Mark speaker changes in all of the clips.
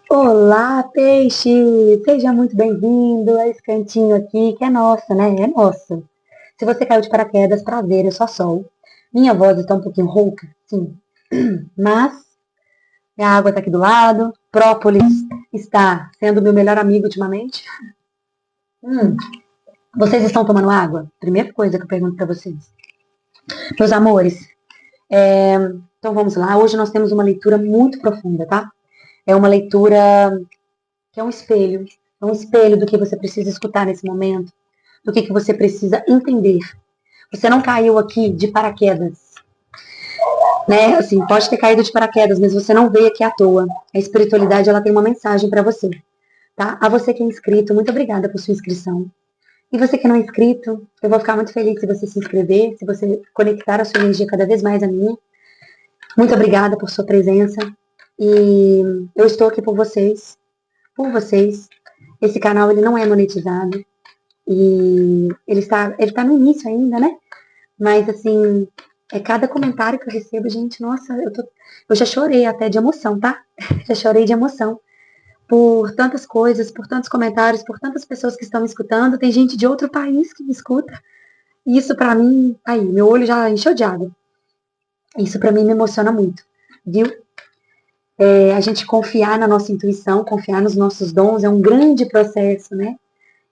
Speaker 1: Olá, peixe! Seja muito bem-vindo a esse cantinho aqui, que é nosso, né? É nosso. Se você caiu de paraquedas, prazer, eu sou a Sol. Minha voz está um pouquinho rouca, sim. Mas minha água está aqui do lado. Própolis está sendo meu melhor amigo ultimamente. Hum, Vocês estão tomando água? Primeira coisa que eu pergunto para vocês. Meus amores, então vamos lá. Hoje nós temos uma leitura muito profunda, tá? É uma leitura que é um espelho do que você precisa escutar nesse momento, do que você precisa entender. Você não caiu aqui de paraquedas, né? Assim, pode ter caído de paraquedas, mas você não veio aqui à toa. A espiritualidade, ela tem uma mensagem para você, tá? A você que é inscrito, muito obrigada por sua inscrição. E você que não é inscrito, eu vou ficar muito feliz se você se inscrever, se você conectar a sua energia cada vez mais à minha. Muito obrigada por sua presença. E eu estou aqui por vocês, por vocês. Esse canal, ele não é monetizado. E ele tá no início ainda, né? Mas assim, cada comentário que eu recebo, gente, nossa, eu já chorei até de emoção, tá? Já chorei de emoção por tantas coisas, por tantos comentários, por tantas pessoas que estão me escutando. Tem gente de outro país que me escuta. E isso pra mim, aí, meu olho já encheu de água. Isso pra mim me emociona muito, viu? A gente confiar na nossa intuição, confiar nos nossos dons é um grande processo, né?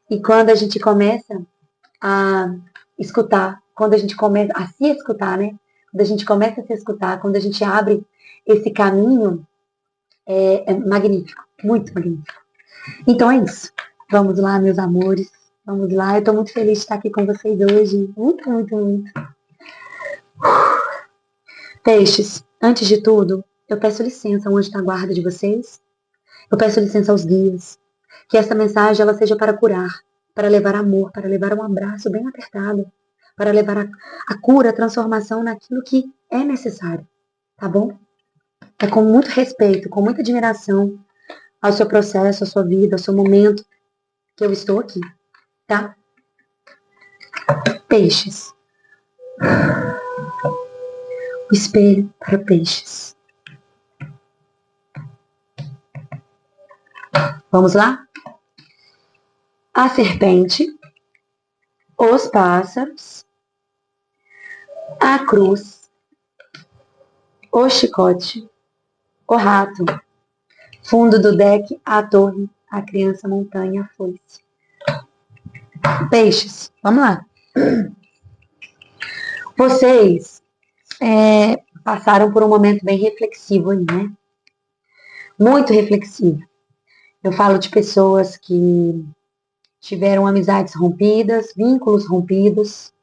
Speaker 1: E quando a gente começa a escutar, quando a gente começa a se escutar, né? Quando a gente começa a se escutar, quando a gente abre esse caminho, é magnífico, muito magnífico. Então é isso. Vamos lá, meus amores. Vamos lá. Eu estou muito feliz de estar aqui com vocês hoje. Muito, muito, muito. Peixes, antes de tudo, eu peço licença ao anjo da guarda de vocês. Eu peço licença aos guias. Que essa mensagem ela seja para curar, para levar amor, para levar um abraço bem apertado, para levar a cura, a transformação naquilo que é necessário, tá bom? É com muito respeito, com muita admiração ao seu processo, à sua vida, ao seu momento que eu estou aqui, tá? Peixes. O espelho para peixes. Vamos lá? A serpente, os pássaros, a cruz, o chicote, o rato, fundo do deck, a torre, a criança, a montanha, a foice. Peixes, vamos lá. Vocês passaram por um momento bem reflexivo aí, né? Muito reflexivo. Eu falo de pessoas que tiveram amizades rompidas, vínculos rompidos.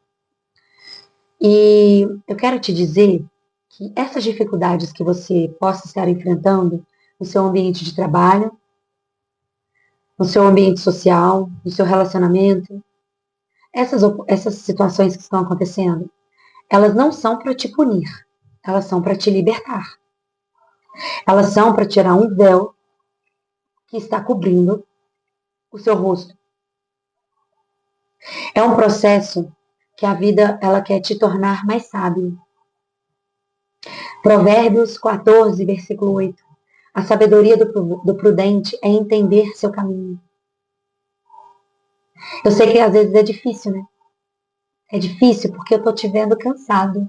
Speaker 1: E eu quero te dizer que essas dificuldades que você possa estar enfrentando no seu ambiente de trabalho, no seu ambiente social, no seu relacionamento, essas situações que estão acontecendo, elas não são para te punir, elas são para te libertar. Elas são para tirar um véu que está cobrindo o seu rosto. É um processo que a vida ela quer te tornar mais sábio. Provérbios 14, versículo 8. A sabedoria do prudente é entender seu caminho. Eu sei que às vezes é difícil, né? É difícil porque eu tô te vendo cansado.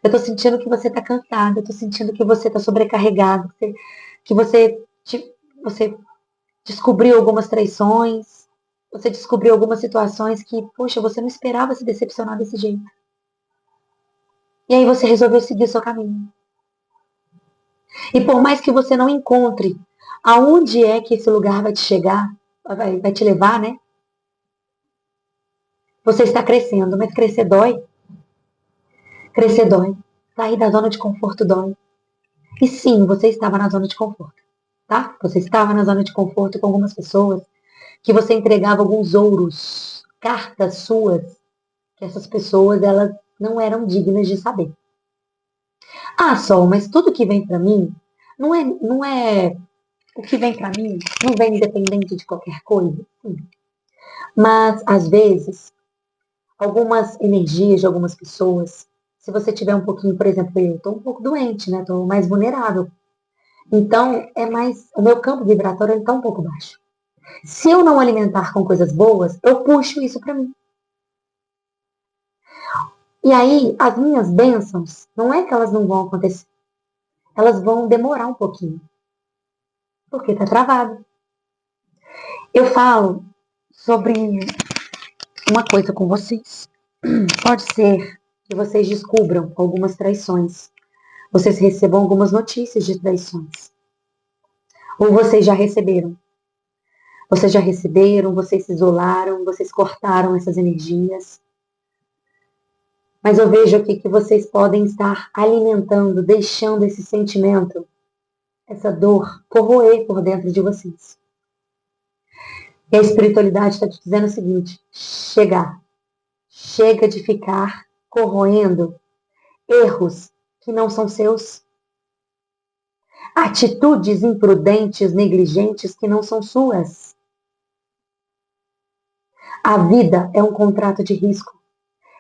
Speaker 1: Eu tô sentindo que você tá cansado, eu tô sentindo que você tá sobrecarregado, que você descobriu algumas traições, você descobriu algumas situações que, poxa, você não esperava se decepcionar desse jeito. E aí você resolveu seguir o seu caminho. E por mais que você não encontre aonde é que esse lugar vai te chegar, vai te levar, né? Você está crescendo, mas crescer dói. Crescer dói. Sair da zona de conforto dói. E sim, você estava na zona de conforto, tá? Você estava na zona de conforto com algumas pessoas que você entregava alguns ouros, cartas suas, que essas pessoas, elas não eram dignas de saber. Ah, Sol, mas tudo que vem para mim não é o que vem para mim, não vem independente de qualquer coisa. Sim. Mas às vezes, algumas energias de algumas pessoas, se você tiver um pouquinho, por exemplo, eu estou um pouco doente, né? Estou mais vulnerável. Então, o meu campo vibratório está um pouco baixo. Se eu não alimentar com coisas boas, eu puxo isso para mim. E aí, as minhas bênçãos, não é que elas não vão acontecer. Elas vão demorar um pouquinho. Porque está travado. Eu falo sobre uma coisa com vocês. Pode ser que vocês descubram algumas traições. Vocês recebam algumas notícias de traições. Ou vocês já receberam. Vocês já receberam, vocês se isolaram, vocês cortaram essas energias. Mas eu vejo aqui que vocês podem estar alimentando, deixando esse sentimento, essa dor, corroer por dentro de vocês. E a espiritualidade está te dizendo o seguinte: chega de ficar corroendo erros que não são seus, atitudes imprudentes, negligentes que não são suas. A vida é um contrato de risco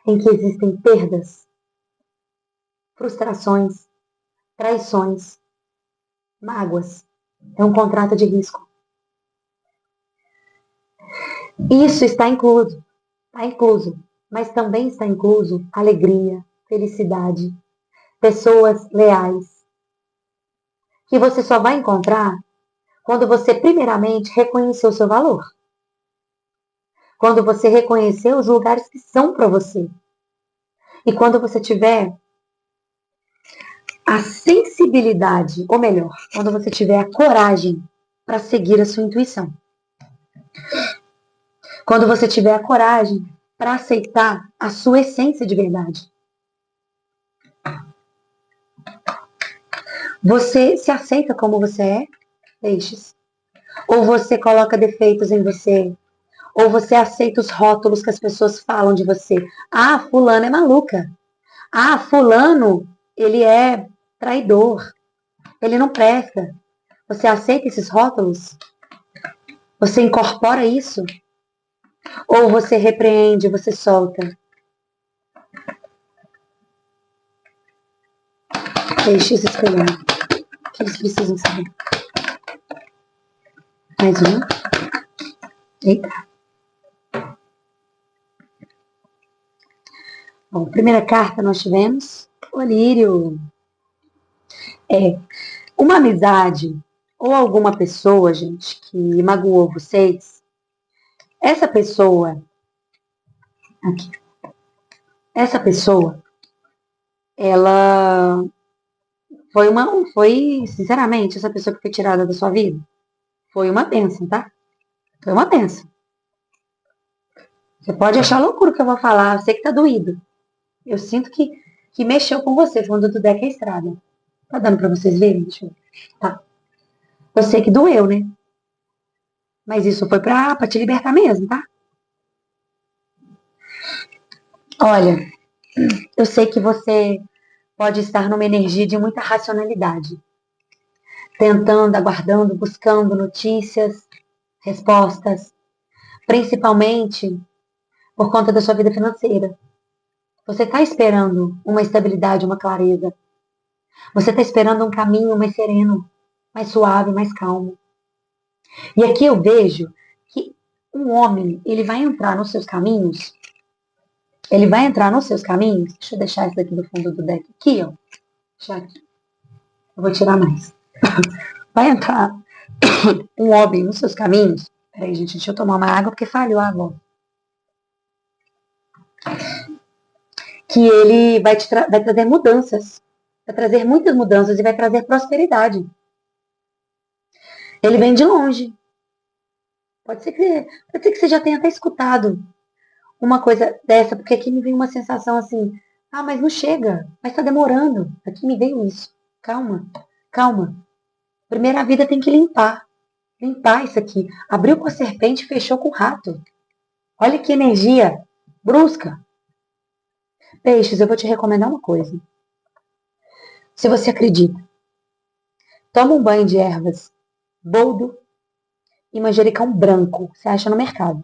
Speaker 1: em que existem perdas, frustrações, traições, mágoas. É um contrato de risco. Isso está incluso, mas também está incluso alegria, felicidade, pessoas leais, que você só vai encontrar quando você primeiramente reconhecer o seu valor. Quando você reconhecer os lugares que são para você. E quando você tiver a sensibilidade, ou melhor, quando você tiver a coragem para seguir a sua intuição. Quando você tiver a coragem para aceitar a sua essência de verdade. Você se aceita como você é, peixes? Ou você coloca defeitos em você? Ou você aceita os rótulos que as pessoas falam de você? Ah, fulano é maluca. Ah, fulano, ele é traidor. Ele não presta. Você aceita esses rótulos? Você incorpora isso? Ou você repreende, você solta? Peixes escolhendo. O que eles precisam saber? Mais uma. Eita. Bom, primeira carta nós tivemos o Lírio. Uma amizade ou alguma pessoa, gente, que magoou vocês, essa pessoa, ela sinceramente, essa pessoa que foi tirada da sua vida, foi uma bênção, tá? Foi uma bênção. Você pode achar loucura o que eu vou falar, eu sei que tá doído. Eu sinto que mexeu com você, falando do deck a estrada. Tá dando pra vocês verem? Deixa eu ver. Tá. Eu sei que doeu, né? Mas isso foi pra te libertar mesmo, tá? Olha, eu sei que você pode estar numa energia de muita racionalidade. Tentando, aguardando, buscando notícias, respostas. Principalmente por conta da sua vida financeira. Você está esperando uma estabilidade, uma clareza. Você está esperando um caminho mais sereno, mais suave, mais calmo. E aqui eu vejo que um homem, ele vai entrar nos seus caminhos. Ele vai entrar nos seus caminhos. Deixa eu deixar isso daqui do fundo do deck. Aqui, ó. Deixa aqui. Eu vou tirar mais. Vai entrar um homem nos seus caminhos. Peraí, gente, deixa eu tomar uma água porque falhou a água. Que ele vai trazer mudanças. Vai trazer muitas mudanças e vai trazer prosperidade. Ele vem de longe. Pode ser que você já tenha até escutado uma coisa dessa, porque aqui me veio uma sensação assim, ah, mas não chega, mas tá demorando. Aqui me veio isso. Calma, calma. Primeiro a vida tem que limpar isso aqui. Abriu com a serpente e fechou com o rato. Olha que energia brusca. Peixes, eu vou te recomendar uma coisa. Se você acredita, toma um banho de ervas boldo e manjericão branco. Você acha no mercado.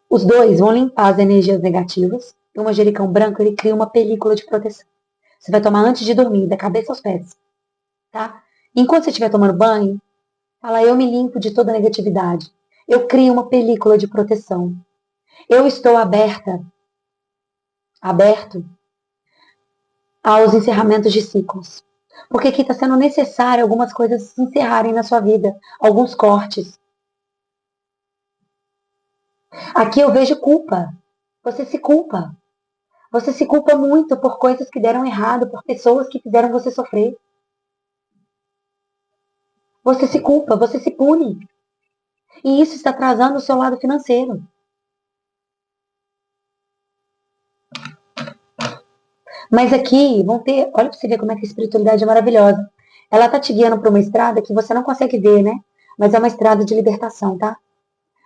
Speaker 1: Os dois vão limpar as energias negativas. E o manjericão branco, ele cria uma película de proteção. Você vai tomar antes de dormir, da cabeça aos pés. tá? Enquanto você estiver tomando banho, fala, eu me limpo de toda negatividade. Eu crio uma película de proteção. Eu estou aberto aos encerramentos de ciclos. Porque aqui está sendo necessário algumas coisas se encerrarem na sua vida, alguns cortes. Aqui eu vejo culpa. Você se culpa. Você se culpa muito por coisas que deram errado, por pessoas que fizeram você sofrer. Você se culpa, você se pune. E isso está atrasando o seu lado financeiro. Mas aqui vão ter, olha para você ver como é que a espiritualidade é maravilhosa. Ela tá te guiando para uma estrada que você não consegue ver, né? Mas é uma estrada de libertação, tá?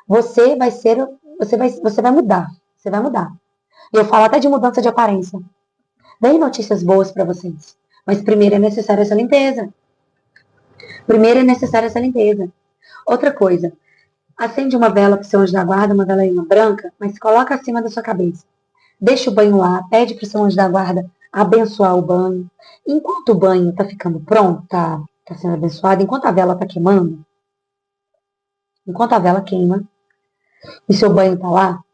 Speaker 1: Você vai ser, você vai mudar. Você vai mudar. E eu falo até de mudança de aparência. Dei notícias boas para vocês. Mas primeiro é necessária essa limpeza. Primeiro é necessária essa limpeza. Outra coisa, acende uma vela para o seu anjo da guarda, uma vela branca, mas coloca acima da sua cabeça. Deixa o banho lá, pede para o seu anjo da guarda abençoar o banho. Enquanto o banho está ficando pronto, tá sendo abençoado, enquanto a vela está queimando, enquanto a vela queima e seu banho está lá,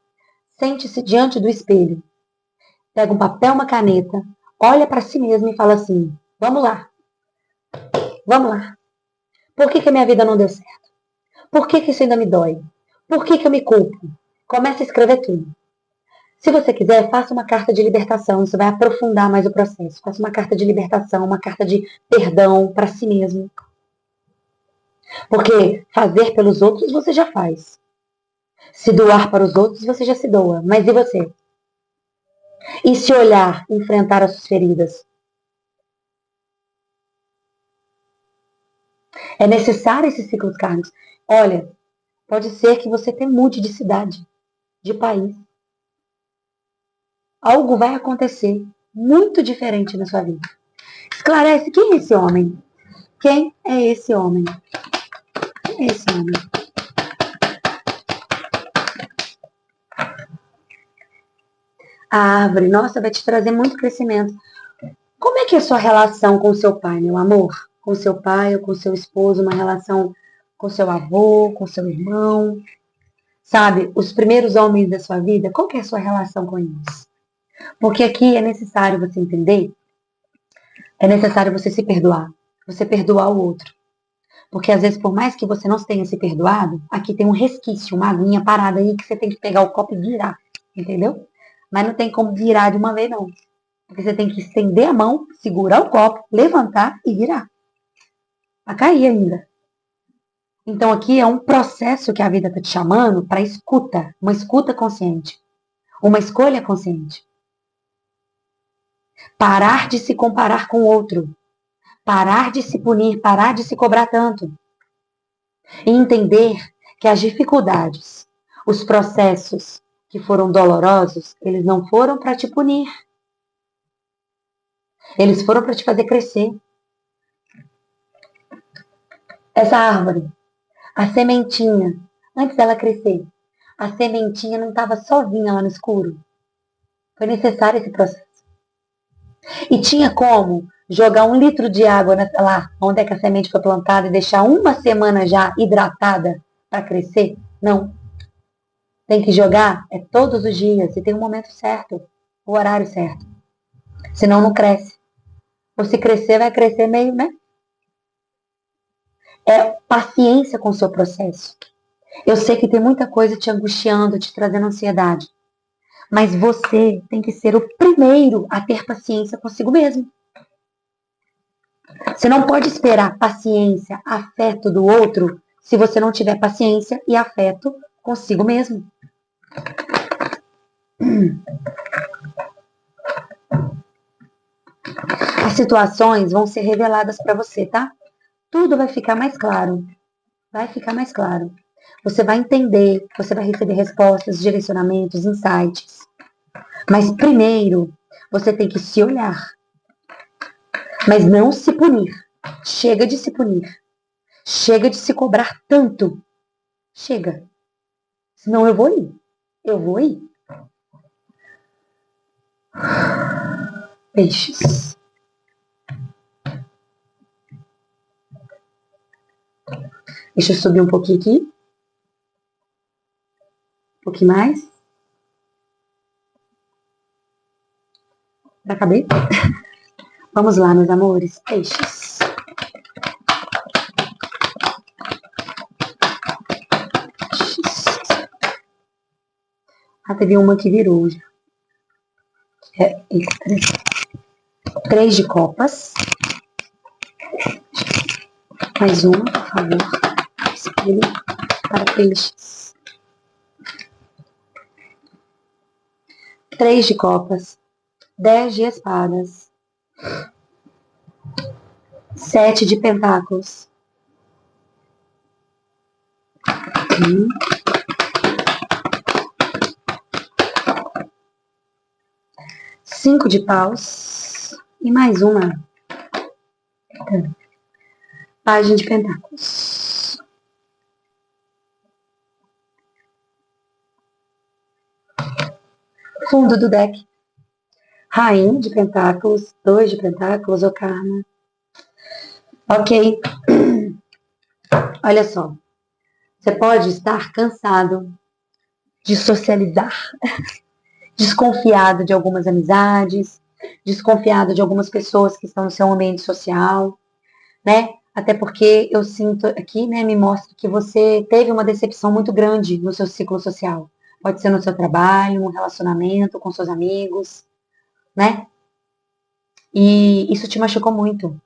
Speaker 1: sente-se diante do espelho. Pega um papel, uma caneta, olha para si mesmo e fala assim, vamos lá, vamos lá. Por que a minha vida não deu certo? Por que isso ainda me dói? Por que eu me culpo? Começa a escrever tudo. Se você quiser, faça uma carta de libertação, isso vai aprofundar mais o processo. Faça uma carta de libertação, uma carta de perdão para si mesmo. Porque fazer pelos outros você já faz. Se doar para os outros você já se doa. Mas e você? E se olhar, enfrentar as suas feridas? É necessário esses ciclos kármicos. Olha, pode ser que você até mude de cidade, de país. Algo vai acontecer muito diferente na sua vida. Esclarece quem é esse homem? Quem é esse homem? Quem é esse homem? A árvore, nossa, vai te trazer muito crescimento. Como é que é a sua relação com o seu pai, meu amor? Com o seu pai ou com o seu esposo, uma relação com seu avô, com seu irmão? Sabe, os primeiros homens da sua vida, qual que é a sua relação com eles? Porque aqui é necessário você entender, é necessário você se perdoar, você perdoar o outro. Porque às vezes, por mais que você não tenha se perdoado, aqui tem um resquício, uma aguinha parada aí que você tem que pegar o copo e virar, entendeu? Mas não tem como virar de uma vez, não. Porque você tem que estender a mão, segurar o copo, levantar e virar. Pra cair ainda. Então aqui é um processo que a vida está te chamando para escuta, uma escuta consciente, uma escolha consciente. Parar de se comparar com o outro, parar de se punir, parar de se cobrar tanto. E entender que as dificuldades, os processos que foram dolorosos, eles não foram para te punir. Eles foram para te fazer crescer. Essa árvore, a sementinha, antes dela crescer, a sementinha não estava sozinha lá no escuro. Foi necessário esse processo. E tinha como jogar 1 litro de água lá onde é que a semente foi plantada e deixar uma semana já hidratada para crescer? Não. Tem que jogar todos os dias e tem um momento certo, o horário certo. Senão não cresce. Ou se crescer, vai crescer meio, né? É paciência com o seu processo. Eu sei que tem muita coisa te angustiando, te trazendo ansiedade. Mas você tem que ser o primeiro a ter paciência consigo mesmo. Você não pode esperar paciência, afeto do outro, se você não tiver paciência e afeto consigo mesmo. As situações vão ser reveladas para você, tá? Tudo vai ficar mais claro. Vai ficar mais claro. Você vai entender, você vai receber respostas, direcionamentos, insights. Mas primeiro, você tem que se olhar. Mas não se punir. Chega de se punir. Chega de se cobrar tanto. Chega. Senão eu vou ir. Eu vou ir. Peixes. Deixa eu subir um pouquinho aqui. Um pouquinho mais. Pra caber. Vamos lá, meus amores. Peixes. Teve uma que virou já. Três de copas. Mais uma, por favor. Espelho para peixes. Três de copas. 10 de espadas. 7 de pentáculos. 5 de paus. E mais uma. Página de pentáculos. Fundo do deck. Rainha de pentáculos. 2 de pentáculos ou karma. Ok. Olha só. Você pode estar cansado de socializar. Desconfiado de algumas amizades. Desconfiado de algumas pessoas que estão no seu ambiente social. Né? Até porque eu sinto aqui, né, me mostra que você teve uma decepção muito grande no seu ciclo social. Pode ser no seu trabalho, um relacionamento com seus amigos, né? E isso te machucou muito.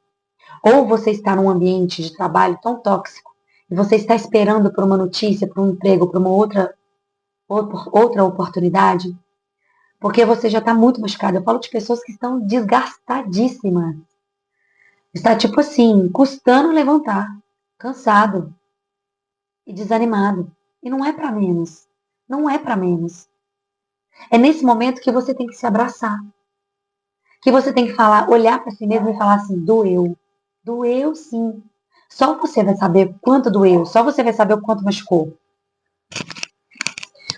Speaker 1: Ou você está num ambiente de trabalho tão tóxico e você está esperando por uma notícia, por um emprego, por uma outra oportunidade, porque você já está muito machucado. Eu falo de pessoas que estão desgastadíssimas. Está tipo assim, custando levantar, cansado e desanimado. E não é para menos. Não é para menos. É nesse momento que você tem que se abraçar. Que você tem que falar, olhar para si mesmo e falar assim, doeu. Doeu sim. Só você vai saber quanto doeu. Só você vai saber o quanto machucou.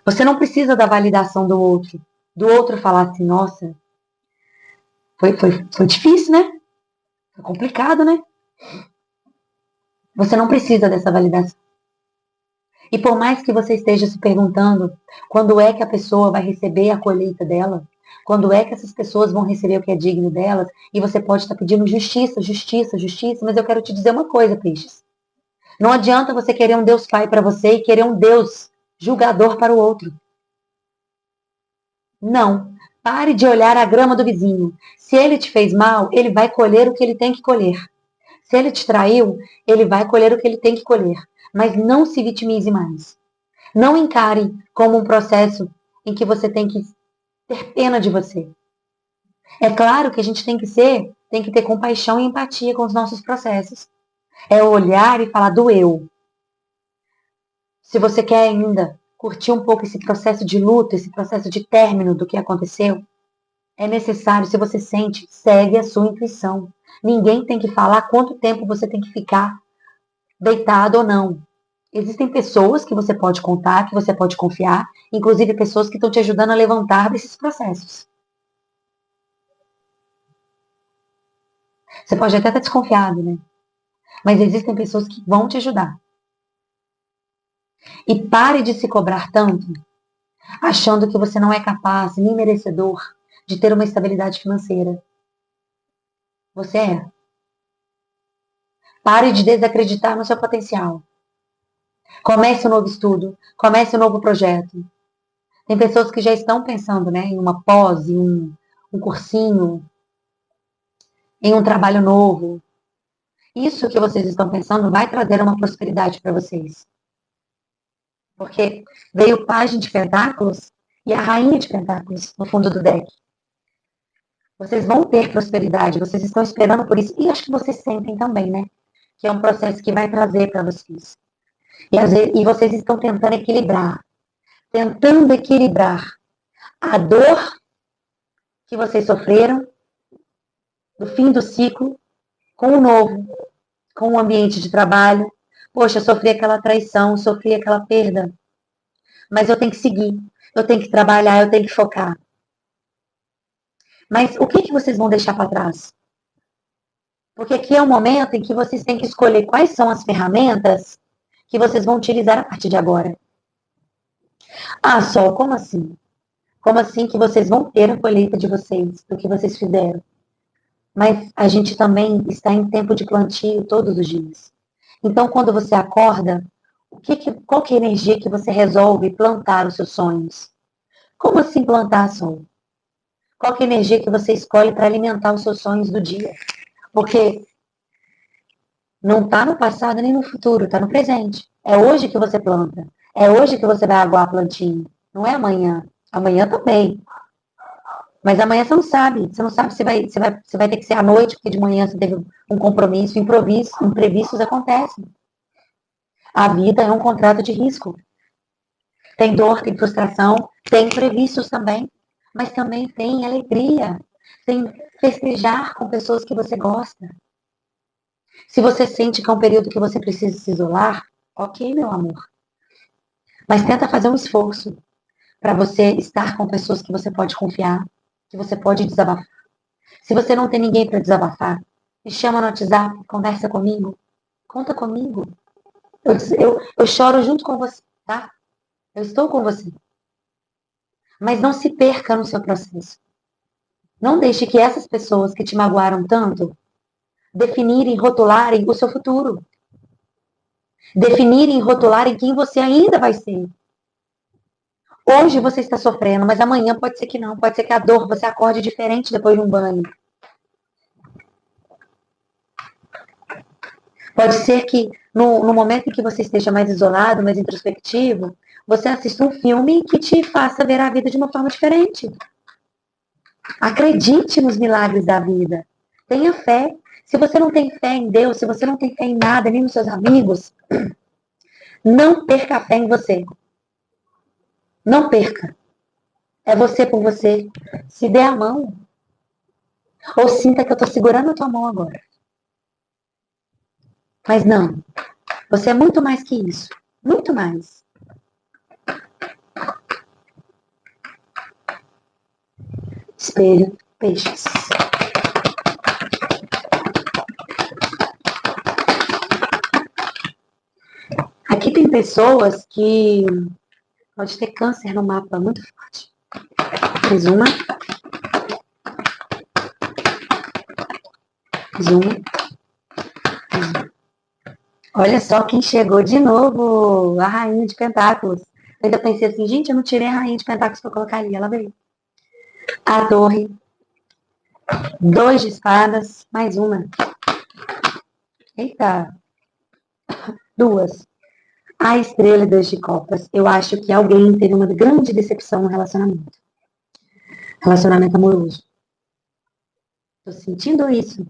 Speaker 1: Você não precisa da validação do outro. Do outro falar assim, nossa, foi difícil, né? Foi complicado, né? Você não precisa dessa validação. E por mais que você esteja se perguntando quando é que a pessoa vai receber a colheita dela, quando é que essas pessoas vão receber o que é digno delas, e você pode estar pedindo justiça, justiça, justiça, mas eu quero te dizer uma coisa, peixes. Não adianta você querer um Deus Pai para você e querer um Deus julgador para o outro. Não. Pare de olhar a grama do vizinho. Se ele te fez mal, ele vai colher o que ele tem que colher. Se ele te traiu, ele vai colher o que ele tem que colher. Mas não se vitimize mais. Não encare como um processo em que você tem que ter pena de você. É claro que a gente tem que ter compaixão e empatia com os nossos processos. É olhar e falar doeu. Se você quer ainda curtir um pouco esse processo de luto, esse processo de término do que aconteceu, é necessário, se você sente, segue a sua intuição. Ninguém tem que falar quanto tempo você tem que ficar deitado ou não. Existem pessoas que você pode contar, que você pode confiar, inclusive pessoas que estão te ajudando a levantar desses processos. Você pode até estar desconfiado, né? Mas existem pessoas que vão te ajudar. E pare de se cobrar tanto, achando que você não é capaz, nem merecedor, de ter uma estabilidade financeira. Você é. Pare de desacreditar no seu potencial. Comece um novo estudo, comece um novo projeto. Tem pessoas que já estão pensando, né, em uma pós, em um cursinho, em um trabalho novo. Isso que vocês estão pensando vai trazer uma prosperidade para vocês. Porque veio o Pajem de Pentáculos e a Rainha de Pentáculos no fundo do deck. Vocês vão ter prosperidade, vocês estão esperando por isso. E acho que vocês sentem também, né? Que é um processo que vai trazer para vocês. E vocês estão tentando equilibrar a dor que vocês sofreram do fim do ciclo com o novo, com o ambiente de trabalho. Poxa, sofri aquela traição, sofri aquela perda, mas eu tenho que seguir, eu tenho que trabalhar, eu tenho que focar. Mas o que vocês vão deixar para trás? Porque aqui é um momento em que vocês têm que escolher quais são as ferramentas que vocês vão utilizar a partir de agora. Ah, Sol, como assim? Como assim que vocês vão ter a colheita de vocês, do que vocês fizeram? Mas a gente também está em tempo de plantio todos os dias. Então, quando você acorda, qual que é a energia que você resolve plantar os seus sonhos? Como assim plantar, Sol? Qual que é a energia que você escolhe para alimentar os seus sonhos do dia? Porque não está no passado nem no futuro, está no presente. É hoje que você planta. É hoje que você vai aguar a plantinha. Não é amanhã. Amanhã também. Mas amanhã você não sabe. Você não sabe se vai ter que ser à noite, porque de manhã você teve um compromisso, imprevistos acontecem. A vida é um contrato de risco. Tem dor, tem frustração, tem imprevistos também. Mas também tem alegria. Tem festejar com pessoas que você gosta. Se você sente que é um período que você precisa se isolar, ok, meu amor. Mas tenta fazer um esforço para você estar com pessoas que você pode confiar, que você pode desabafar. Se você não tem ninguém para desabafar, me chama no WhatsApp, conversa comigo, conta comigo. Eu choro junto com você, tá? Eu estou com você. Mas não se perca no seu processo. Não deixe que essas pessoas que te magoaram tanto definirem, rotularem o seu futuro. Definirem, rotularem quem você ainda vai ser. Hoje você está sofrendo, mas amanhã pode ser que não. Pode ser que a dor você acorde diferente depois de um banho. Pode ser que no momento em que você esteja mais isolado, mais introspectivo, você assista um filme que te faça ver a vida de uma forma diferente. Acredite nos milagres da vida. Tenha fé. Se você não tem fé em Deus, se você não tem fé em nada, nem nos seus amigos, não perca a fé em você. Não perca. É você por você. Se dê a mão. Ou sinta que eu estou segurando a tua mão agora. Mas não. Você é muito mais que isso. Muito mais. Espelho, peixes. Aqui tem pessoas que pode ter câncer no mapa muito forte. Mais uma. Mais uma. Mais uma. Olha só quem chegou de novo. A Rainha de Pentáculos. Eu ainda pensei assim, gente, eu não tirei a Rainha de Pentáculos para colocar ali. Ela veio. A Torre. 2 de espadas. Mais uma. Eita. 2. A estrela e 2 de copas. Eu acho que alguém teve uma grande decepção no relacionamento. Relacionamento amoroso. Tô sentindo isso.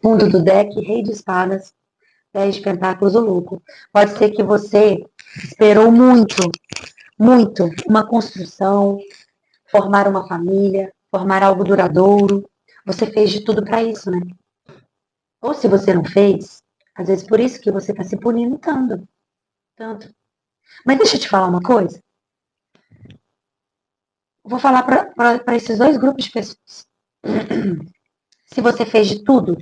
Speaker 1: Mundo do deck, Rei de espadas, 10 de pentáculos, o louco. Pode ser que você esperou muito, muito, uma construção, formar uma família, formar algo duradouro. Você fez de tudo para isso, né? Ou se você não fez, às vezes por isso que você está se punindo tanto. Tanto. Mas deixa eu te falar uma coisa. Vou falar para esses 2 grupos de pessoas. Se você fez de tudo,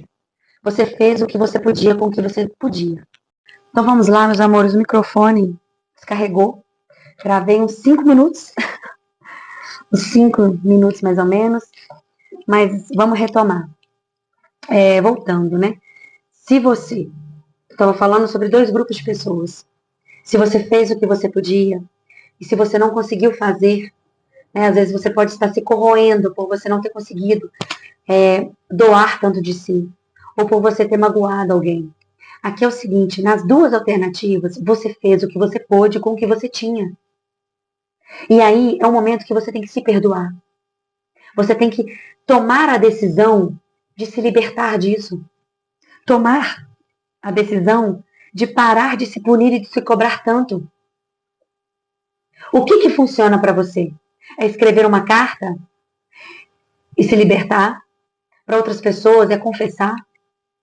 Speaker 1: você fez o que você podia com o que você podia. Então vamos lá, meus amores, o microfone descarregou. Gravei uns 5 minutos. Uns 5 minutos mais ou menos. Mas vamos retomar. Voltando, né? Se você... Estava falando sobre 2 grupos de pessoas. Se você fez o que você podia, e se você não conseguiu fazer, né, às vezes você pode estar se corroendo por você não ter conseguido doar tanto de si, ou por você ter magoado alguém. Aqui é o seguinte, nas 2 alternativas, você fez o que você pôde com o que você tinha. E aí é um momento que você tem que se perdoar. Você tem que tomar a decisão de se libertar disso. Tomar a decisão de parar de se punir e de se cobrar tanto. O que funciona para você? É escrever uma carta e se libertar? Para outras pessoas é confessar,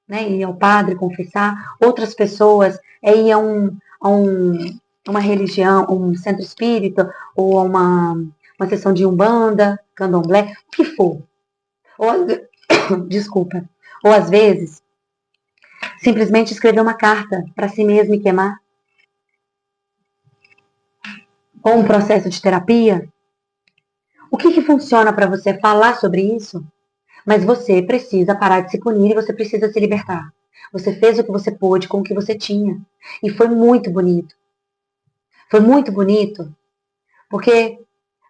Speaker 1: né? Ir ao padre confessar. Outras pessoas é ir a uma religião, um centro espírita, ou a uma sessão de umbanda, candomblé, o que for. Ou, desculpa. Ou às vezes Simplesmente escrever uma carta para si mesmo e queimar? Ou um processo de terapia? O que funciona para você falar sobre isso? Mas você precisa parar de se punir e você precisa se libertar. Você fez o que você pôde com o que você tinha. E foi muito bonito. Foi muito bonito porque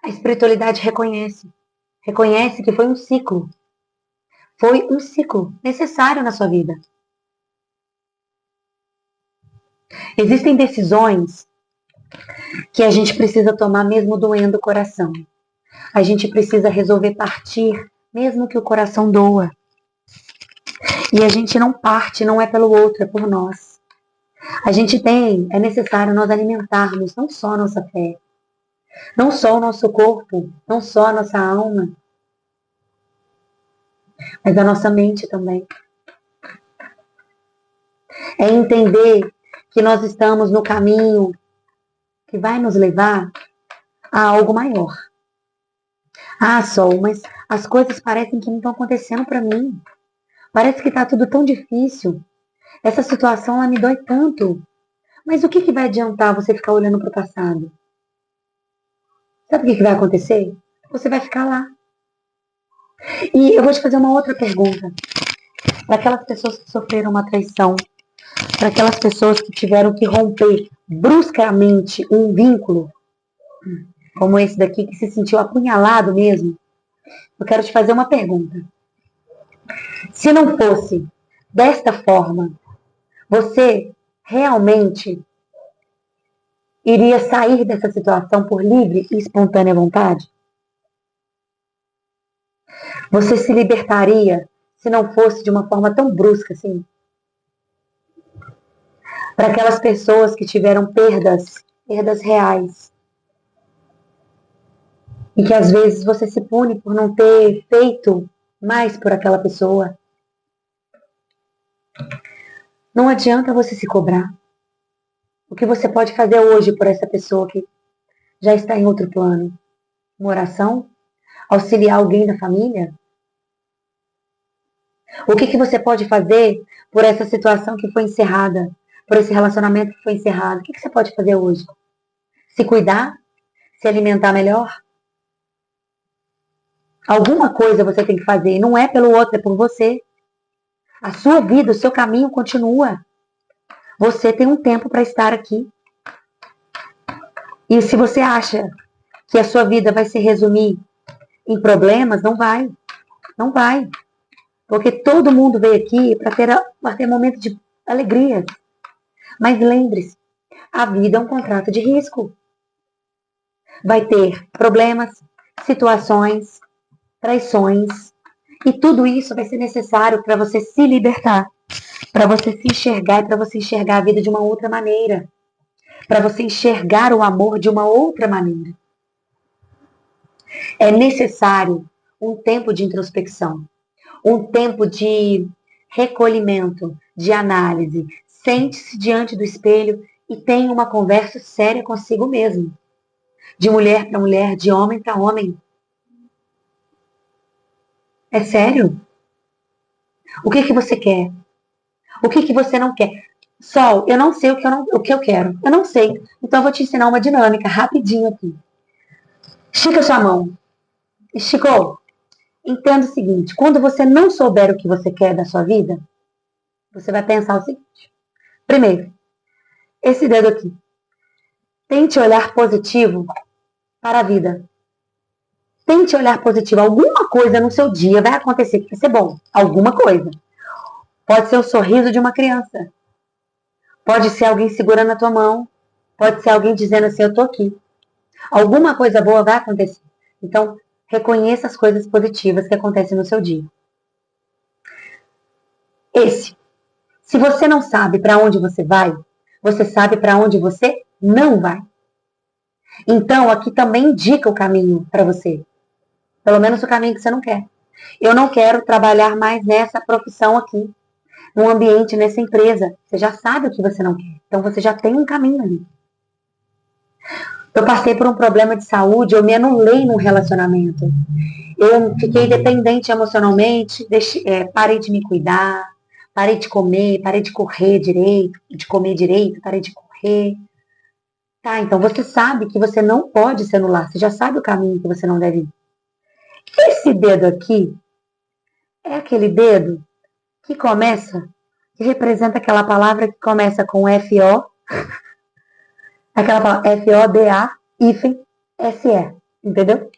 Speaker 1: a espiritualidade reconhece. Reconhece que foi um ciclo. Foi um ciclo necessário na sua vida. Existem decisões que a gente precisa tomar mesmo doendo o coração. A gente precisa resolver partir mesmo que o coração doa. E a gente não parte, não é pelo outro, é por nós. É necessário nós alimentarmos não só a nossa fé, não só o nosso corpo, não só a nossa alma, mas a nossa mente também. É entender que nós estamos no caminho que vai nos levar a algo maior. Ah, Sol, mas as coisas parecem que não estão acontecendo para mim. Parece que está tudo tão difícil. Essa situação ela me dói tanto. Mas o que vai adiantar você ficar olhando para o passado? Sabe o que vai acontecer? Você vai ficar lá. E eu vou te fazer uma outra pergunta. Para aquelas pessoas que sofreram uma traição, para aquelas pessoas que tiveram que romper bruscamente um vínculo, como esse daqui, que se sentiu apunhalado mesmo, eu quero te fazer uma pergunta. Se não fosse desta forma, você realmente iria sair dessa situação por livre e espontânea vontade? Você se libertaria se não fosse de uma forma tão brusca assim? Para aquelas pessoas que tiveram perdas reais, e que às vezes você se pune por não ter feito mais por aquela pessoa. Não adianta você se cobrar. O que você pode fazer hoje por essa pessoa que já está em outro plano? Uma oração? Auxiliar alguém da família? O que você pode fazer por essa situação que foi encerrada? Por esse relacionamento que foi encerrado? O que você pode fazer hoje? Se cuidar? Se alimentar melhor? Alguma coisa você tem que fazer. Não é pelo outro, é por você. A sua vida, o seu caminho continua. Você tem um tempo para estar aqui. E se você acha que a sua vida vai se resumir em problemas, não vai. Não vai. Porque todo mundo veio aqui para ter momentos de alegria. Mas lembre-se, a vida é um contrato de risco. Vai ter problemas, situações, traições. E tudo isso vai ser necessário para você se libertar. Para você se enxergar e para você enxergar a vida de uma outra maneira. Para você enxergar o amor de uma outra maneira. É necessário um tempo de introspecção, um tempo de recolhimento, de análise. Sente-se diante do espelho e tenha uma conversa séria consigo mesmo. De mulher para mulher, de homem para homem. É sério? O que você quer? O que você não quer? Sol, eu não sei o que eu quero. Eu não sei. Então eu vou te ensinar uma dinâmica rapidinho aqui. Estica sua mão. Esticou? Entenda o seguinte. Quando você não souber o que você quer da sua vida, você vai pensar o seguinte. Primeiro, esse dedo aqui. Tente olhar positivo para a vida. Tente olhar positivo. Alguma coisa no seu dia vai acontecer que vai ser bom. Alguma coisa. Pode ser o sorriso de uma criança. Pode ser alguém segurando a tua mão. Pode ser alguém dizendo assim, eu tô aqui. Alguma coisa boa vai acontecer. Então, reconheça as coisas positivas que acontecem no seu dia. Se você não sabe para onde você vai, você sabe para onde você não vai. Então, aqui também indica o caminho para você. Pelo menos o caminho que você não quer. Eu não quero trabalhar mais nessa profissão aqui. No ambiente, nessa empresa. Você já sabe o que você não quer. Então, você já tem um caminho ali. Eu passei por um problema de saúde, eu me anulei num relacionamento. Eu fiquei dependente emocionalmente, parei de me cuidar, Parei de comer, parei de correr direito, de comer direito, parei de correr. Tá, então você sabe que você não pode se anular, você já sabe o caminho que você não deve ir. Esse dedo aqui é aquele dedo que começa, que representa aquela palavra que começa com F-O, aquela palavra F-O-D-A, hífen, S-E, entendeu?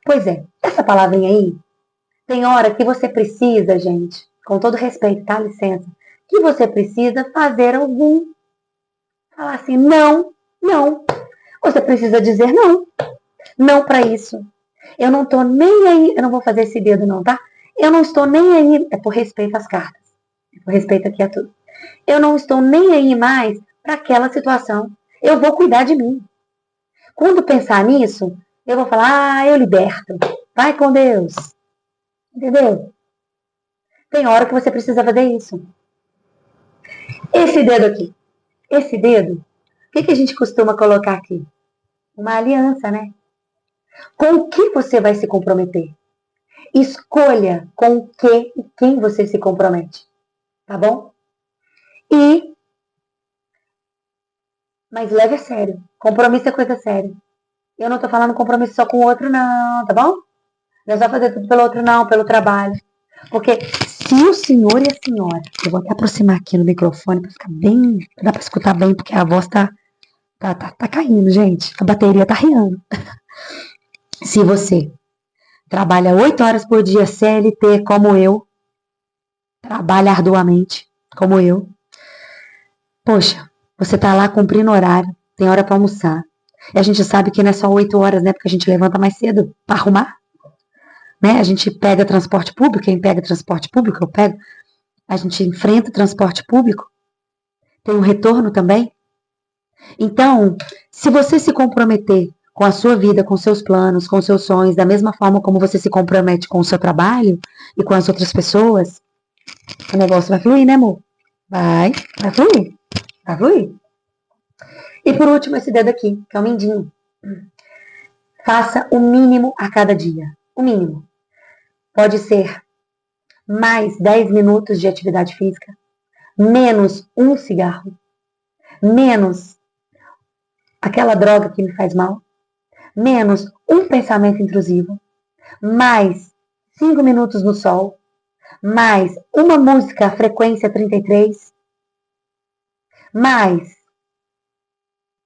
Speaker 1: Pois é, essa palavrinha aí, tem hora que você precisa, gente, com todo respeito, tá? Licença, que você precisa fazer algum, falar assim, não, não. Você precisa dizer não, não para isso. Eu não tô nem aí, eu não vou fazer esse dedo não, tá? Eu não estou nem aí, é por respeito às cartas, é por respeito aqui a tudo. Eu não estou nem aí mais para aquela situação. Eu vou cuidar de mim. Quando pensar nisso, eu vou falar, eu liberto. Vai com Deus. Entendeu? Tem hora que você precisa fazer isso. Esse dedo aqui. Esse dedo, o que a gente costuma colocar aqui? Uma aliança, né? Com o que você vai se comprometer? Escolha com o que e quem você se compromete. Tá bom? Mas leve a sério. Compromisso é coisa séria. Eu não tô falando compromisso só com o outro, não, tá bom? Não é só fazer tudo pelo outro, não, pelo trabalho. Porque se o senhor e a senhora, eu vou até aproximar aqui no microfone para ficar bem, dá para escutar bem, porque a voz tá caindo, gente. A bateria tá riando. Se você trabalha 8 horas por dia CLT, como eu, trabalha arduamente, como eu, poxa, você tá lá cumprindo horário, tem hora para almoçar. E a gente sabe que não é só 8 horas, né? Porque a gente levanta mais cedo para arrumar. Né? A gente pega transporte público, quem pega transporte público, eu pego. A gente enfrenta transporte público, tem um retorno também. Então, se você se comprometer com a sua vida, com seus planos, com seus sonhos, da mesma forma como você se compromete com o seu trabalho e com as outras pessoas, o negócio vai fluir, né, amor? Vai fluir, vai fluir. E por último, esse dedo aqui, que é o mindinho. Faça o mínimo a cada dia. O mínimo. Pode ser mais 10 minutos de atividade física, menos um cigarro, menos aquela droga que me faz mal, menos um pensamento intrusivo, mais 5 minutos no sol, mais uma música à frequência 33, mais,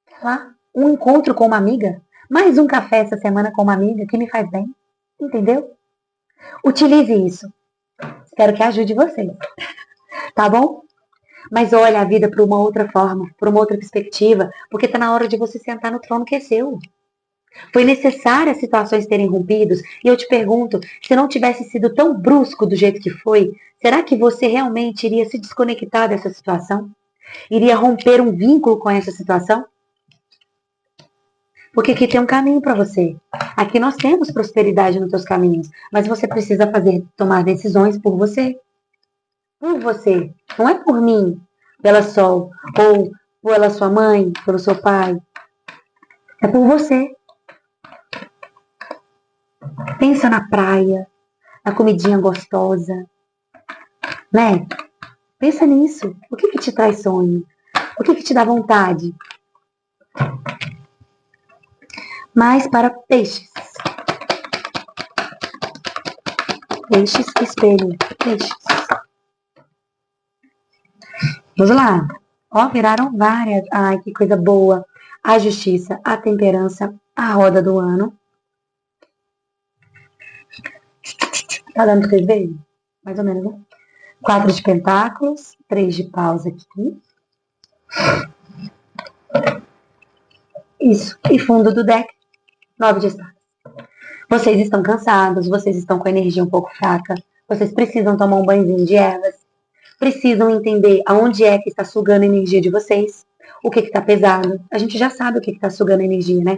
Speaker 1: sei lá, um encontro com uma amiga, mais um café essa semana com uma amiga que me faz bem, entendeu? Utilize isso. Espero que ajude vocês, tá bom? Mas olha a vida por uma outra forma, por uma outra perspectiva, porque está na hora de você sentar no trono que é seu. Foi necessário as situações terem rompido, e eu te pergunto, se não tivesse sido tão brusco do jeito que foi, será que você realmente iria se desconectar dessa situação? Iria romper um vínculo com essa situação? Porque aqui tem um caminho para você. Aqui nós temos prosperidade nos teus caminhos, mas você precisa tomar decisões por você. Por você. Não é por mim, pela Sol, ou pela sua mãe, pelo seu pai. É por você. Pensa na praia, na comidinha gostosa, né? Pensa nisso. O que te traz sonho? O que te dá vontade? Mas para peixes. Peixes, espelho. Peixes. Vamos lá. Ó, viraram várias. Ai, que coisa boa. A justiça, a temperança, a roda do ano. Tá dando pra vocês verem? Mais ou menos, né? 4 de pentáculos, 3 de paus aqui. Isso. E fundo do deck, 9 de espadas. Vocês estão cansados, vocês estão com a energia um pouco fraca, vocês precisam tomar um banhozinho de ervas, precisam entender aonde é que está sugando a energia de vocês, o que está pesado. A gente já sabe o que está sugando a energia, né?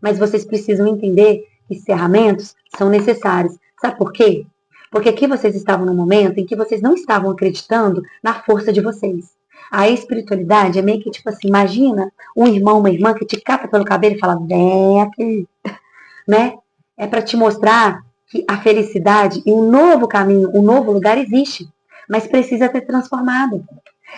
Speaker 1: Mas vocês precisam entender que encerramentos são necessários. Sabe por quê? Porque aqui vocês estavam num momento em que vocês não estavam acreditando na força de vocês. A espiritualidade é meio que tipo assim, imagina um irmão, uma irmã que te cata pelo cabelo e fala, vem aqui, né? É para te mostrar que a felicidade e um novo caminho, um novo lugar existe. mas precisa ser transformado.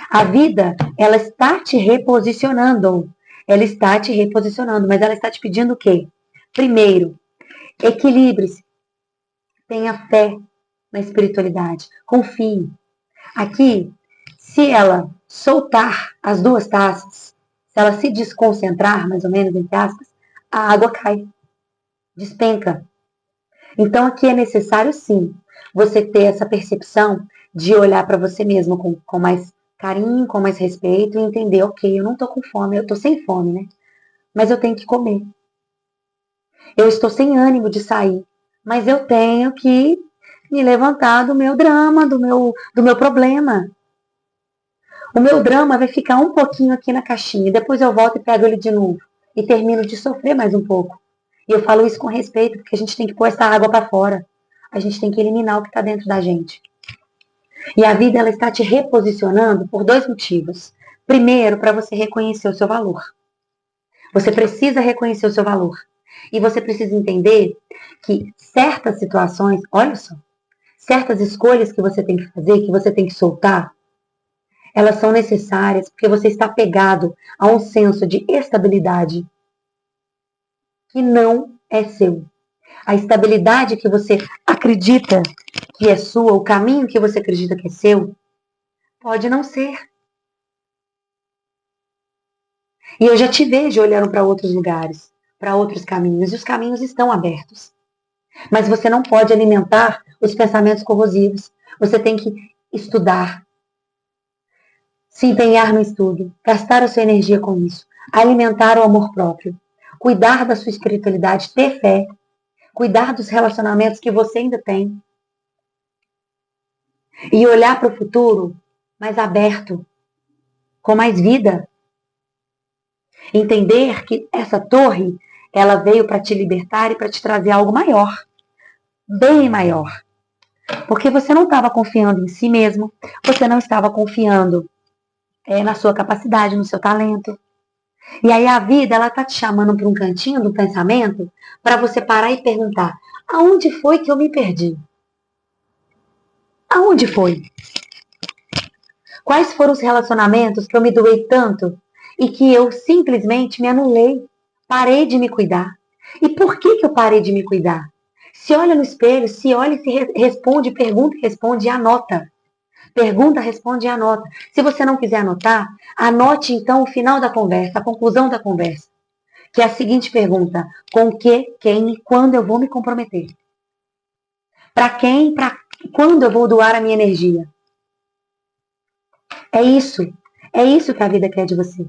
Speaker 1: A vida, ela está te reposicionando. Ela está te reposicionando, mas ela está te pedindo o quê? Primeiro, equilibre-se. Tenha fé na espiritualidade. Confie. Aqui, se ela soltar as duas taças, se ela se desconcentrar, mais ou menos, entre aspas, a água cai, despenca. Então, aqui é necessário, sim, você ter essa percepção de olhar para você mesmo com mais carinho, com mais respeito e entender, ok, eu não estou com fome, eu estou sem fome, né? Mas eu tenho que comer. Eu estou sem ânimo de sair, mas eu tenho que me levantar do meu drama, do meu problema. O meu drama vai ficar um pouquinho aqui na caixinha, depois eu volto e pego ele de novo. E termino de sofrer mais um pouco. E eu falo isso com respeito, porque a gente tem que pôr essa água para fora. A gente tem que eliminar o que está dentro da gente. E a vida, ela está te reposicionando por dois motivos. Primeiro, para você reconhecer o seu valor. Você precisa reconhecer o seu valor. E você precisa entender que certas situações, olha só, certas escolhas que você tem que fazer, que você tem que soltar, elas são necessárias porque você está apegado a um senso de estabilidade que não é seu. A estabilidade que você acredita que é sua, o caminho que você acredita que é seu, pode não ser. E eu já te vejo olhando para outros lugares, para outros caminhos, e os caminhos estão abertos. Mas você não pode alimentar os pensamentos corrosivos. Você tem que estudar, se empenhar no estudo, gastar a sua energia com isso, alimentar o amor próprio, cuidar da sua espiritualidade, ter fé, cuidar dos relacionamentos que você ainda tem e olhar para o futuro mais aberto, com mais vida. Entender que essa torre, ela veio para te libertar e para te trazer algo maior, bem maior. Porque você não estava confiando em si mesmo, você não estava confiando na sua capacidade, no seu talento. E aí a vida, ela tá te chamando para um cantinho do pensamento para você parar e perguntar: aonde foi que eu me perdi? Aonde foi? Quais foram os relacionamentos que eu me doei tanto e que eu simplesmente me anulei? Parei de me cuidar. E por que eu parei de me cuidar? Se olha no espelho, se olha e se responde, pergunta e responde e anota. Pergunta, responde e anota. Se você não quiser anotar, anote então o final da conversa, a conclusão da conversa. Que é a seguinte pergunta: com que, quem e quando eu vou me comprometer? Para quem, para quando eu vou doar a minha energia? É isso. É isso que a vida quer de você.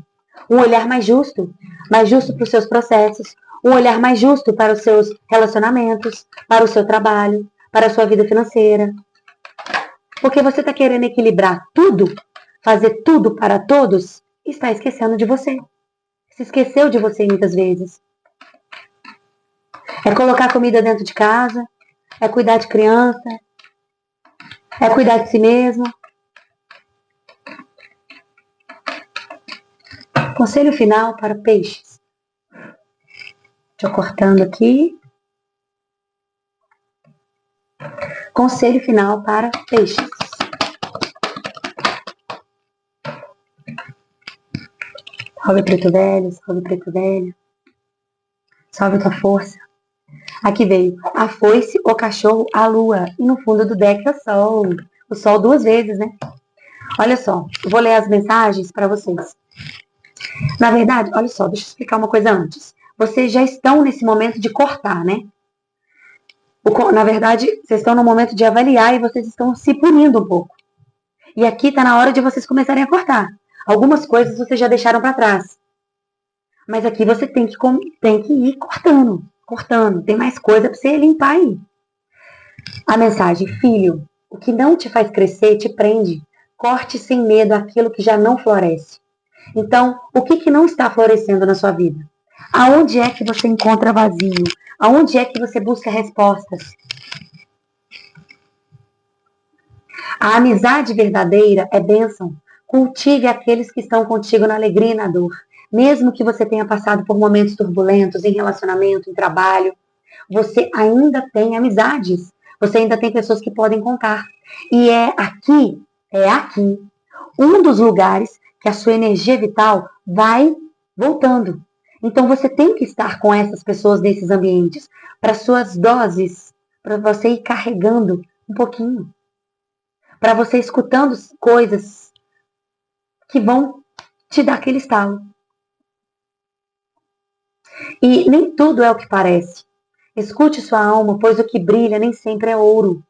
Speaker 1: Um olhar mais justo para os seus processos, um olhar mais justo para os seus relacionamentos, para o seu trabalho, para a sua vida financeira. Porque você está querendo equilibrar tudo, fazer tudo para todos, e está esquecendo de você. Se esqueceu de você muitas vezes. É colocar comida dentro de casa, é cuidar de criança, é cuidar de si mesmo. Conselho final para peixes. Estou cortando aqui. Conselho final para peixes. Salve preto velho, salve preto velho. Salve tua força. Aqui veio a foice, o cachorro, a lua. E no fundo do deck é o sol. O sol duas vezes, né? Olha só, eu vou ler as mensagens para vocês. Na verdade, olha só, deixa eu explicar uma coisa antes. Vocês já estão nesse momento de cortar, né? Na verdade, vocês estão no momento de avaliar e vocês estão se punindo um pouco. E aqui está na hora de vocês começarem a cortar. Algumas coisas vocês já deixaram para trás. Mas aqui você tem que ir cortando. Tem mais coisa para você limpar aí. A mensagem: filho, o que não te faz crescer te prende. Corte sem medo aquilo que já não floresce. Então, o que não está florescendo na sua vida? Aonde é que você encontra vazio? Aonde é que você busca respostas? A amizade verdadeira é bênção. Cultive aqueles que estão contigo na alegria e na dor. Mesmo que você tenha passado por momentos turbulentos em relacionamento, em trabalho, você ainda tem amizades. Você ainda tem pessoas que podem contar. E é aqui É aqui um dos lugares que a sua energia vital vai voltando. Então você tem que estar com essas pessoas nesses ambientes para suas doses, para você ir carregando um pouquinho, para você escutando coisas que vão te dar aquele estalo. E nem tudo é o que parece. Escute sua alma, pois o que brilha nem sempre é ouro.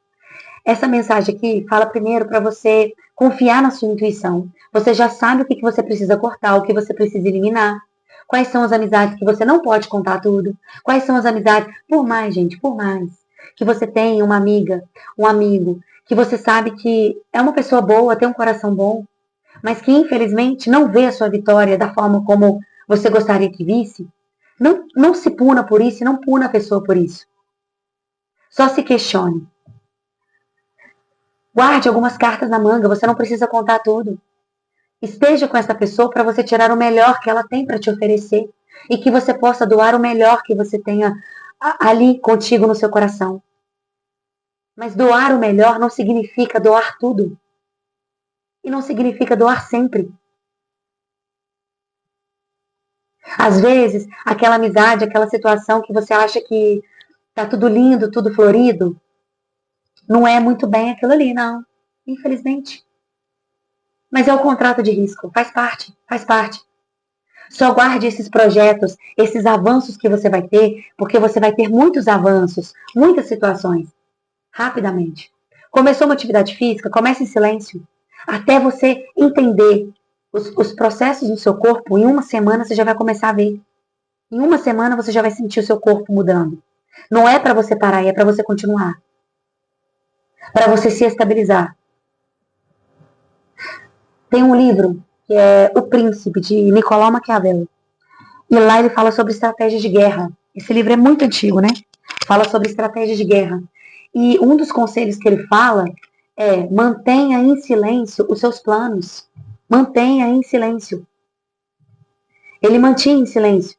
Speaker 1: Essa mensagem aqui fala primeiro para você confiar na sua intuição. Você já sabe o que você precisa cortar, o que você precisa eliminar. Quais são as amizades que você não pode contar tudo. Quais são as amizades, por mais, gente, por mais, que você tenha uma amiga, um amigo, que você sabe que é uma pessoa boa, tem um coração bom, mas que infelizmente não vê a sua vitória da forma como você gostaria que visse. Não se puna por isso e não puna a pessoa por isso. Só se questione. Guarde algumas cartas na manga, você não precisa contar tudo. Esteja com essa pessoa para você tirar o melhor que ela tem para te oferecer e que você possa doar o melhor que você tenha ali contigo no seu coração. Mas doar o melhor não significa doar tudo. E não significa doar sempre. Às vezes, aquela amizade, aquela situação que você acha que tá tudo lindo, tudo florido, não é muito bem aquilo ali, não. Infelizmente. Mas é o contrato de risco. Faz parte, faz parte. Só guarde esses projetos, esses avanços que você vai ter, porque você vai ter muitos avanços, muitas situações, rapidamente. Começou uma atividade física, comece em silêncio. Até você entender os processos no seu corpo, em uma semana você já vai começar a ver. Em uma semana você já vai sentir o seu corpo mudando. Não é para você parar, é para você continuar. Para você se estabilizar. Tem um livro que é O Príncipe, de Nicolau Maquiavel. E lá ele fala sobre estratégias de guerra. Esse livro é muito antigo, né? Fala sobre estratégias de guerra. E um dos conselhos que ele fala é: mantenha em silêncio os seus planos. Mantenha em silêncio. Ele mantinha em silêncio.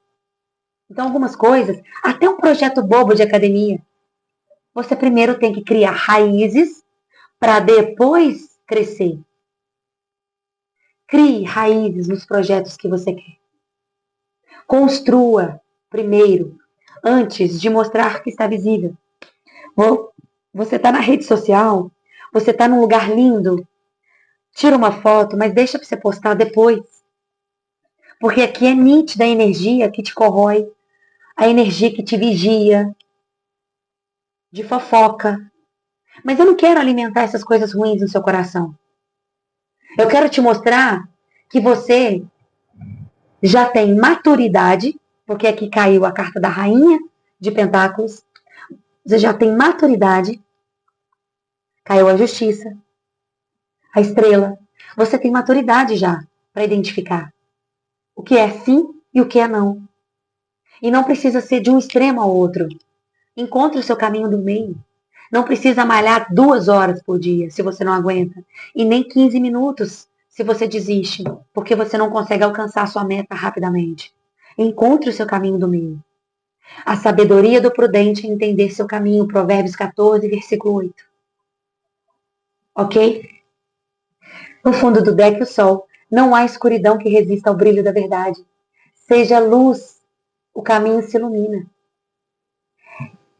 Speaker 1: Então, algumas coisas, até um projeto bobo de academia, você primeiro tem que criar raízes para depois crescer. Crie raízes nos projetos que você quer. Construa primeiro, antes de mostrar que está visível. Você está na rede social, você está num lugar lindo, tira uma foto, mas deixa para você postar depois. Porque aqui é nítida a energia que te corrói, a energia que te vigia, de fofoca. Mas eu não quero alimentar essas coisas ruins no seu coração. Eu quero te mostrar que você já tem maturidade, porque aqui caiu a carta da Rainha de Pentáculos. Você já tem maturidade. Caiu a Justiça, a Estrela. Você tem maturidade já para identificar o que é sim e o que é não. E não precisa ser de um extremo ao outro. Encontre o seu caminho do meio. Não precisa malhar 2 horas por dia, se você não aguenta. E nem 15 minutos, se você desiste, porque você não consegue alcançar a sua meta rapidamente. Encontre o seu caminho do meio. A sabedoria do prudente é entender seu caminho. Provérbios 14, versículo 8. Ok? No fundo do deck, o sol. Não há escuridão que resista ao brilho da verdade. Seja luz, o caminho se ilumina.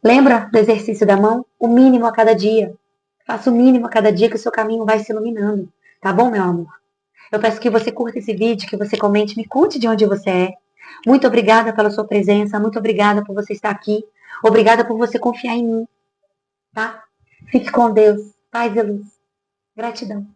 Speaker 1: Lembra do exercício da mão? O mínimo a cada dia. Faça o mínimo a cada dia que o seu caminho vai se iluminando. Tá bom, meu amor? Eu peço que você curta esse vídeo, que você comente, me conte de onde você é. Muito obrigada pela sua presença, muito obrigada por você estar aqui. Obrigada por você confiar em mim, tá? Fique com Deus. Paz e luz. Gratidão.